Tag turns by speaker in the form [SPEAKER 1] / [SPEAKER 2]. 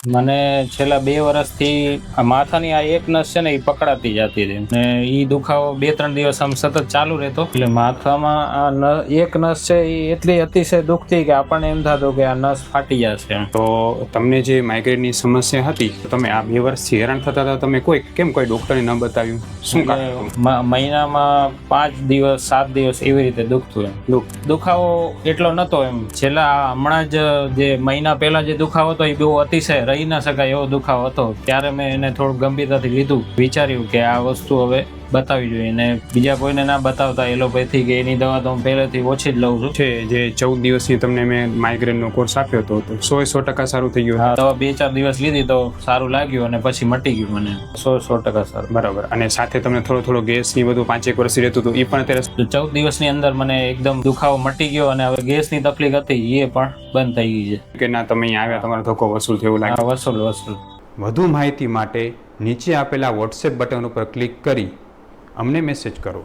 [SPEAKER 1] મને છેલ્લા 2 વર્ષથી આ માથાની આ એક નસ છે ને એ પકડાતી જતી હતી ને એ દુખાવો 2-3 દિવસ આમ સતત ચાલુ રહેતો. એટલે માથામાં આ એક નસ છે એ એટલી અતિશય દુખતી કે આપણને એમ થતું કે આ નસ ફાટી જશે એમ.
[SPEAKER 2] તો તમને જે માઇગ્રેનની સમસ્યા હતી તો તમે આ 2 વર્ષથી હેરાન થતા હતા, તમે કોઈ ડોક્ટરને ન બતાવ્યું? શું કારણ?
[SPEAKER 1] મહિનામાં 5 દિવસ 7 દિવસ એવી રીતે દુખતું એમ. દુખાવો એટલો નતો એમ. છેલ્લા હમણાં જ જે મહિના પહેલા જે દુખાવો હતો એ બહુ અતિશય રહી ના શકાય એવો દુખાવો હતો. ત્યારે મેં એને થોડું ગંભીરતાથી લીધું, વિચાર્યું કે આ વસ્તુ હવે બતાવવી જોઈએ ને બીજા કોઈને ના બતાવતા. એલોપેથી કે એની દવા તો હું પહેલેથી ઓછી જ લઉં છું.
[SPEAKER 2] છે જે 14 દિવસની તમને મેં માઇગ્રેનનો કોર્સ આપ્યો હતો તો 100% સારું થઈ ગયું?
[SPEAKER 1] દવા 2-4 દિવસ લીધી તો સારું લાગ્યું અને પછી મટી ગયું મને 100% સારું.
[SPEAKER 2] બરાબર. અને સાથે તમને થોડો ગેસ ની બધું 5-1 વર્ષ રહેતું હતું, એ પણ અત્યારે
[SPEAKER 1] 14 દિવસની અંદર મને એકદમ દુખાવો મટી ગયો અને હવે ગેસની તકલીફ હતી એ પણ બંધ થઈ ગઈ છે.
[SPEAKER 2] કે ના તમે અહીંયા આવ્યા તમારો ધક્કો વસૂલ થયું લાગે?
[SPEAKER 1] વસૂલ.
[SPEAKER 2] વધુ માહિતી માટે નીચે આપેલા WhatsApp બટન ઉપર ક્લિક કરી અમને મેસેજ કરો.